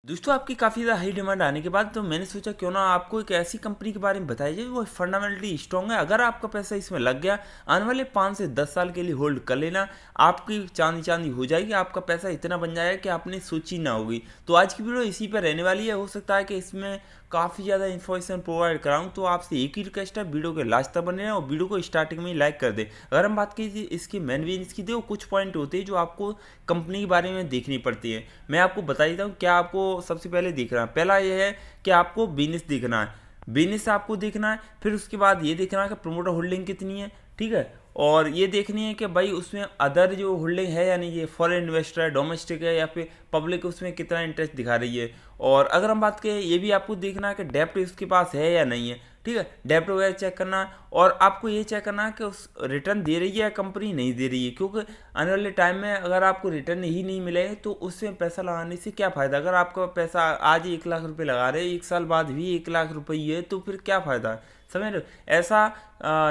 दोस्तों आपकी काफ़ी ज़्यादा हाई डिमांड आने के बाद तो मैंने सोचा क्यों ना आपको एक ऐसी कंपनी के बारे में बताया जाए वो फंडामेंटली स्ट्रांग है। अगर आपका पैसा इसमें लग गया आने वाले 5 से 10 साल के लिए होल्ड कर लेना, आपकी चांदी चांदी हो जाएगी, आपका पैसा इतना बन जाएगा कि आपने सोची ना होगी। तो आज की वीडियो इसी पर रहने वाली है। हो सकता है कि इसमें काफ़ी ज़्यादा इन्फॉर्मेशन प्रोवाइड कराऊँ, तो आपसे एक ही रिक्वेस्ट है, वीडियो के लास्ट तक बने रहें और वीडियो को स्टार्टिंग में ही लाइक कर दें। अगर हम बात कीजिए इसकी मेन बिजनेस की, तो कुछ पॉइंट होते हैं जो आपको कंपनी के बारे में देखनी पड़ती है। मैं आपको बता देता हूँ क्या आपको सबसे पहले देखना है। पहला ये है कि आपको बिजनेस देखना है, बिजनेस आपको देखना है। फिर उसके बाद ये देखना है कि प्रोमोटर होल्डिंग कितनी है, ठीक है। और ये देखनी है कि भाई उसमें अदर जो होल्डिंग है, यानी ये फॉरेन इन्वेस्टर है, डोमेस्टिक है, या फिर पब्लिक उसमें कितना इंटरेस्ट दिखा रही है। और अगर हम बात करें, ये भी आपको देखना है कि डेप्ट उसके पास है या नहीं है, ठीक है। डेप्ट वगैरह चेक करना है। और आपको ये चेक करना है कि उस रिटर्न दे रही है या कंपनी नहीं दे रही है, क्योंकि आने वाले टाइम में अगर आपको रिटर्न ही नहीं मिले तो उसमें पैसा लगाने से क्या फ़ायदा। अगर आपका पैसा आज 1 लाख रुपए लगा रहे, 1 साल बाद भी 1 लाख रुपए ही है, तो फिर क्या फ़ायदा है, समझ रहे हो। ऐसा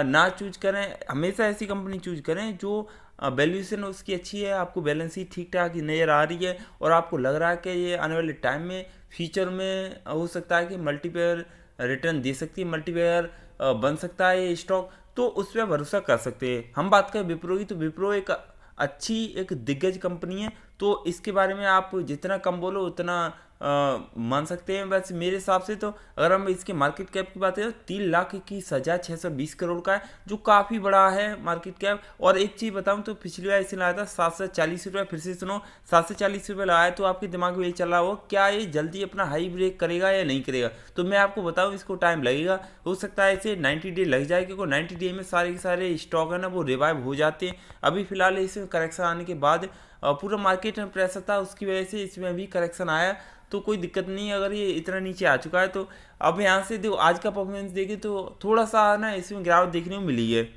ना चूज करें, हमेशा ऐसी कंपनी चूज करें जो वैल्यूएशन उसकी अच्छी है, आपको बैलेंस शीट ठीक ठाक नज़र आ रही है, और आपको लग रहा है कि ये आने वाले टाइम में फ्यूचर में हो सकता है कि मल्टीपेयर रिटर्न दे सकती है, मल्टीपेयर बन सकता है ये स्टॉक, तो उस पर भरोसा कर सकते हैं। हम बात करें विप्रो की, तो विप्रो एक अच्छी एक दिग्गज कंपनी है, तो इसके बारे में आप जितना कम बोलो उतना मान सकते हैं। वैसे मेरे हिसाब से तो अगर हम इसके मार्केट कैप की बात करें तो 3,21,620 करोड़ का है, जो काफ़ी बड़ा है मार्केट कैप। और एक चीज़ बताऊं तो पिछली बार इसे लगाया था 740 रुपये, फिर से सुनो 740 रुपये लगाया, तो आपके दिमाग में ये चल रहा हो क्या ये जल्दी अपना हाई ब्रेक करेगा या नहीं करेगा। तो मैं आपको बताऊं इसको टाइम लगेगा, हो सकता है इसे 90 डे लग जाए, क्योंकि 90 डे में सारे के सारे स्टॉक है ना वो रिवाइव हो जाते हैं। अभी फिलहाल इसमें करेक्शन आने के बाद पूरा मार्केट में प्रेशर था, उसकी वजह से इसमें भी करेक्शन आया, तो कोई दिक्कत नहीं है। अगर ये इतना नीचे आ चुका है तो अब यहाँ से देखो आज का परफॉर्मेंस देखे तो थोड़ा सा ना इसमें गिरावट देखने को मिली है।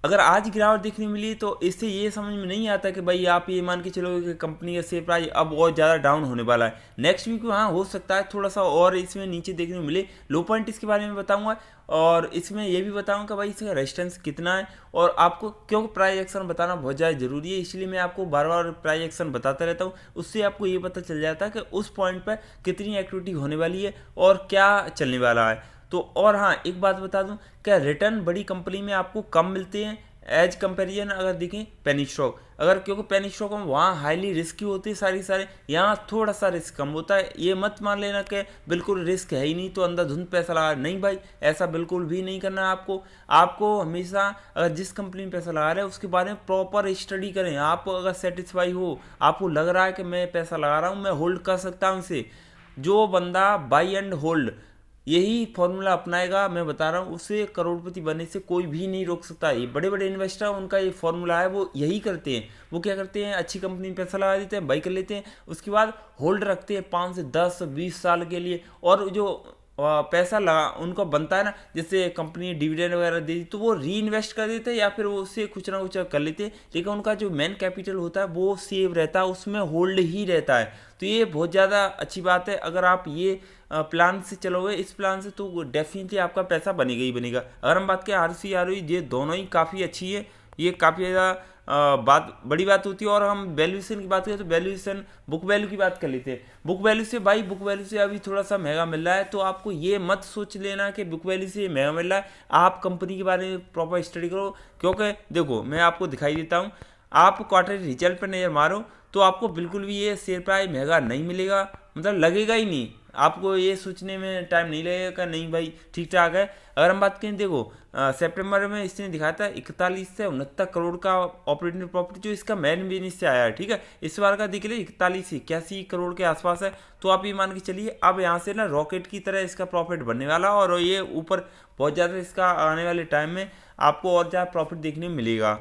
अगर आज गिरावट देखने मिली तो इससे ये समझ में नहीं आता कि भाई आप ये मान के चलोगे कि कंपनी का शेयर प्राइस अब और ज़्यादा डाउन होने वाला है नेक्स्ट वीक। हाँ हो सकता है थोड़ा सा और इसमें नीचे देखने को मिले। लो पॉइंट इसके बारे में बताऊंगा, और इसमें ये भी बताऊंगा भाई इसका रेजिस्टेंस कितना है। और आपको क्योंकि प्राइस एक्शन बताना बहुत ज़्यादा ज़रूरी है, इसलिए मैं आपको बार बार प्राइस एक्शन बताता रहता हूँ। उससे आपको ये पता चल जाता है कि उस पॉइंट पर कितनी एक्टिविटी होने वाली है और क्या चलने वाला है। तो और हाँ एक बात बता दूं, क्या रिटर्न बड़ी कंपनी में आपको कम मिलते हैं एज कंपेरिजन अगर देखें पेनी स्टॉक। अगर क्योंकि पेनी स्टॉक में वहाँ हाईली रिस्की होती है सारे, यहाँ थोड़ा सा रिस्क कम होता है। ये मत मान लेना कि बिल्कुल रिस्क है ही नहीं तो अंधाधुंध पैसा लगा, नहीं भाई ऐसा बिल्कुल भी नहीं करना है आपको। आपको हमेशा अगर जिस कंपनी में पैसा लगा रहे हैं उसके बारे में प्रॉपर स्टडी करें। आप अगर सेटिस्फाई हो, आपको लग रहा है कि मैं पैसा लगा रहा हूँ, मैं होल्ड कर सकता हूँ इसे, जो बंदा बाई एंड होल्ड यही फॉर्मूला अपनाएगा, मैं बता रहा हूँ उसे करोड़पति बनने से कोई भी नहीं रोक सकता। ये बड़े बड़े इन्वेस्टर उनका ये फॉर्मूला है, वो यही करते हैं। वो क्या करते हैं, अच्छी कंपनी में पैसा लगा देते हैं, बाई कर लेते हैं, उसके बाद होल्ड रखते हैं 5 से 10 20 साल के लिए। और जो पैसा लगा उनको बनता है ना, जैसे कंपनी डिविडेंड वगैरह दे दी तो वो री इन्वेस्ट कर देते हैं या फिर वो उससे कुछ ना कुछ कर लेते हैं, लेकिन उनका जो मेन कैपिटल होता है वो सेव रहता है, उसमें होल्ड ही रहता है। तो ये बहुत ज़्यादा अच्छी बात है। अगर आप ये प्लान से चलोगे, इस प्लान से, तो डेफिनेटली आपका पैसा बनेगा ही बनेगा। अगर हम बात करें RC ROE, ये दोनों ही काफ़ी अच्छी है, ये काफ़ी ज़्यादा बात बड़ी बात होती है। और हम वैल्यूएशन की बात करें तो वैल्यूएशन बुक वैल्यू की बात कर लेते हैं। बुक वैल्यू से भाई, बुक वैल्यू से अभी थोड़ा सा महंगा मिल रहा है, तो आपको ये मत सोच लेना कि बुक वैल्यू से महंगा मिल रहा है। आप कंपनी के बारे में प्रॉपर स्टडी करो, क्योंकि देखो मैं आपको दिखाई देता हूँ, आप क्वार्टरली रिजल्ट पर नज़र मारो तो आपको बिल्कुल भी ये शेयर प्राइस महंगा नहीं मिलेगा, मतलब लगेगा ही नहीं। आपको ये सोचने में टाइम नहीं लगेगा नहीं भाई ठीक ठाक है। अगर हम बात करें, देखो सितंबर में इसने दिखाया था 41 से 69 करोड़ का ऑपरेटिंग प्रॉफिट, जो इसका मेन बिजनेस से आया है, ठीक है। इस बार का देख लीजिए 41 से 81 करोड़ के आसपास है। तो आप ये मान के चलिए अब यहाँ से ना रॉकेट की तरह इसका प्रॉफिट बनने वाला, और ये ऊपर बहुत ज़्यादा इसका आने वाले टाइम में आपको और ज़्यादा प्रॉफिट देखने को मिलेगा।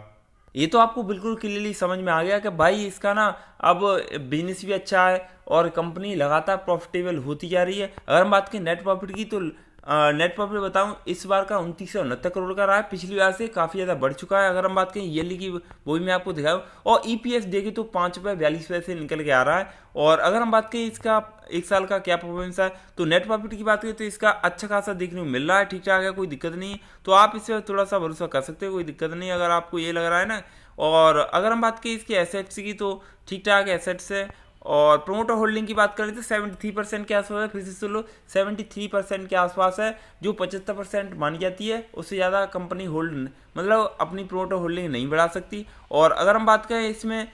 ये तो आपको बिल्कुल क्लियरली समझ में आ गया कि भाई इसका ना अब बिजनेस भी अच्छा है और कंपनी लगातार प्रॉफिटेबल होती जा रही है। अगर हम बात करें नेट प्रॉफिट की, तो नेट प्रॉफिट बताऊं इस बार का 2969 करोड़ का रहा है, पिछली बार से काफ़ी ज़्यादा बढ़ चुका है। अगर हम बात करें ईयरली की, वो भी मैं आपको दिखाऊँ। और EPS देखें तो 5 रुपये 42 पैसे निकल के आ रहा है। और अगर हम बात करें इसका 1 साल का क्या परफॉर्मेंस है, तो नेट प्रॉफिट की बात करें तो इसका अच्छा खासा देखने को मिल रहा है, ठीक ठाक है, कोई दिक्कत नहीं है। तो आप इस पर थोड़ा सा भरोसा कर सकते हो, कोई दिक्कत नहीं अगर आपको ये लग रहा है ना। और अगर हम बात करें इसके एसेट्स की, तो ठीक ठाक एसेट्स है। और प्रोमोटर होल्डिंग की बात करें तो 73% के आसपास है। फिर से सुन लो, 73% के आसपास है, जो 75% मानी जाती है। उससे ज़्यादा कंपनी होल्ड मतलब अपनी प्रोमोटर होल्डिंग नहीं बढ़ा सकती। और अगर हम बात करें इसमें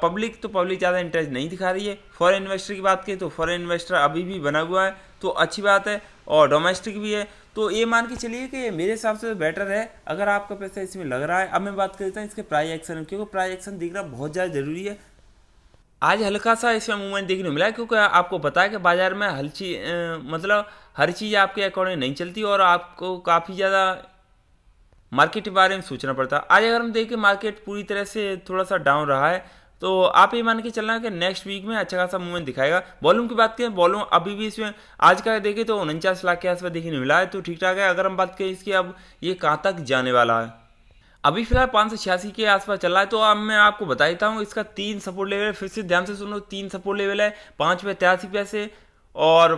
पब्लिक, तो पब्लिक ज़्यादा इंटरेस्ट नहीं दिखा रही है। फॉरेन इन्वेस्टर की बात करें तो फॉरेन इन्वेस्टर अभी भी बना हुआ है, तो अच्छी बात है। और डोमेस्टिक भी है, तो ये मान के चलिए कि मेरे हिसाब से बेटर है अगर आपका पैसा इसमें लग रहा है। अब मैं बात करता हूँ इसके प्राइस एक्शन, क्योंकि प्राइस एक्शन दिखना बहुत ज़्यादा ज़रूरी है। आज हल्का सा इसमें मूवमेंट देखने को मिला है, क्योंकि आपको पता है कि बाजार में मतलब हर चीज़ आपके अकॉर्डिंग नहीं चलती और आपको काफ़ी ज़्यादा मार्केट के बारे में सोचना पड़ता है। आज अगर हम देखें मार्केट पूरी तरह से थोड़ा सा डाउन रहा है, तो आप ये मान के चलना है कि नेक्स्ट वीक में अच्छा खासा मूवमेंट दिखाएगा। वॉल्यूम की बात करें, वॉल्यूम अभी भी इसमें आज का देखें तो 49 लाख के आसपास देखने को मिला है, तो ठीक ठाक है। अगर हम बात करें इसकी अब ये कहाँ तक जाने वाला है, अभी फिलहाल 586 के आसपास चल रहा है। तो अब मैं आपको बता देता हूँ इसका 3 सपोर्ट लेवल है। फिर से ध्यान से सुनो, 3 सपोर्ट लेवल है, 5 रुपये 83 पैसे और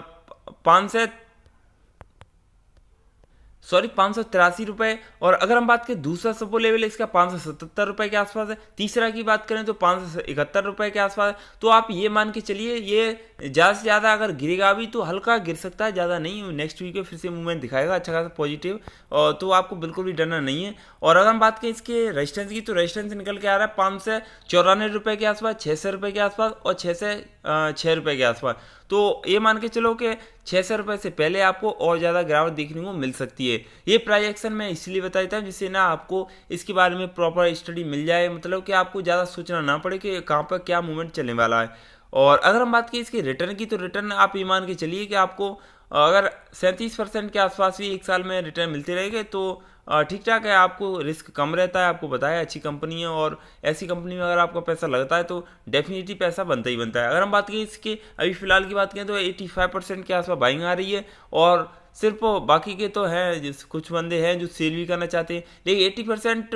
583 रुपये। और अगर हम बात करें दूसरा सपोर्ट लेवल है इसका 577 रुपये के आसपास है। तीसरा की बात करें तो 571 रुपये के आसपास। तो आप ये मान के चलिए ये ज़्यादा से ज़्यादा अगर गिरेगा भी तो हल्का गिर सकता है, ज़्यादा नहीं। नेक्स्ट वीक में फिर से मूवमेंट दिखाएगा अच्छा खासा पॉजिटिव, और तो आपको बिल्कुल भी डरना नहीं है। और अगर हम बात करें इसके रेजिस्टेंस की, तो रेजिस्टेंस निकल के आ रहा है 594 रुपये के आसपास, 600 रुपये के आसपास और 606 रुपये के आसपास। तो ये मान के चलो कि 600 रुपये से पहले आपको और ज़्यादा गिरावट देखने को मिल सकती है। ये प्राइस एक्शन मैं इसलिए बता देता हूँ जिससे ना आपको इसके बारे में प्रॉपर स्टडी मिल जाए, मतलब कि आपको ज़्यादा सोचना ना पड़े कि कहाँ पर क्या मूवमेंट चलने वाला है। और अगर हम बात करें इसके रिटर्न की, तो रिटर्न आप ये मान के चलिए कि आपको अगर 37% के आसपास भी एक साल में रिटर्न मिलते रहेंगे तो ठीक ठाक है। आपको रिस्क कम रहता है, आपको पता है अच्छी कंपनी है, और ऐसी कंपनी में अगर आपका पैसा लगता है तो डेफिनेटली पैसा बनता ही बनता है। अगर हम बात करें इसके अभी फिलहाल की बात करें तो 85% के आसपास बाइंग आ रही है, और सिर्फ बाकी के तो हैं जिस कुछ बंदे हैं जो सेल भी करना चाहते हैं, लेकिन 80%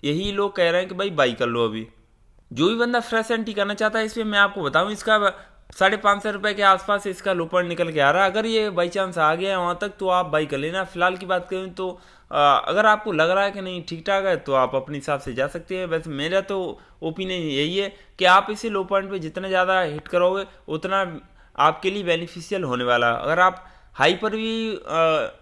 यही लोग कह रहे हैं कि भाई बाई कर लो। अभी जो भी बंदा फ्रेश एंट्री करना चाहता है इसमें मैं आपको बताऊं, इसका 550 रुपये के आसपास इसका लो पॉइंट निकल के आ रहा है। अगर ये बाई चांस आ गया है वहाँ तक तो आप बाई कर लेना। फिलहाल की बात करें तो अगर आपको लग रहा है कि नहीं ठीक ठाक है तो आप अपने हिसाब से जा सकते हैं। वैसे मेरा तो ओपिनियन यही है कि आप इसे लो पॉइंट पे जितना ज़्यादा हिट करोगे उतना आपके लिए बेनिफिशियल होने वाला है। अगर आप हाई पर भी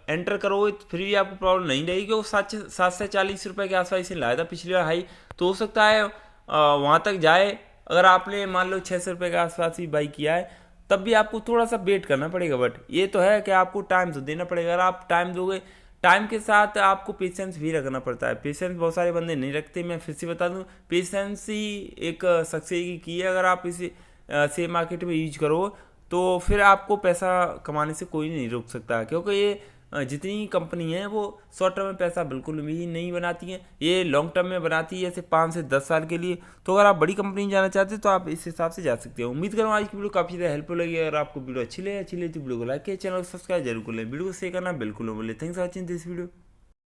एंटर करोगे तो फिर भी आपको प्रॉब्लम नहीं रहेगी, क्योंकि 740 रुपये के आसपास इसे लाया था पिछली बार हाई, तो हो सकता है वहाँ तक जाए। अगर आपने मान लो 600 रुपये के आसपास ही बाई किया है तब भी आपको थोड़ा सा वेट करना पड़ेगा, बट ये तो है कि आपको टाइम तो देना पड़ेगा। अगर आप टाइम दोगे, टाइम के साथ आपको पेशेंस भी रखना पड़ता है। पेशेंस बहुत सारे बंदे नहीं रखते, मैं फिर से बता दूं, पेशेंस ही एक सक्सेस की है। अगर आप इसे शेयर मार्केट में यूज करो तो फिर आपको पैसा कमाने से कोई नहीं रोक सकता, क्योंकि ये जितनी कंपनी है वो शॉर्ट टर्म में पैसा बिल्कुल भी नहीं बनाती हैं, ये लॉन्ग टर्म में बनाती है, जैसे 5 से 10 साल के लिए। तो अगर आप बड़ी कंपनी में जाना चाहते हैं तो आप इस हिसाब से जा सकते हो। उम्मीद करूँ आज की वीडियो काफ़ी ज़्यादा हेल्पफुल लगी। अगर आपको वीडियो अच्छी लगे तो वीडियो को लाइक किया, चैनल को सब्सक्राइब जरूर कर लें, वीडियो को शेयर करना बिल्कुल न भूलें। Thanks for watching this video.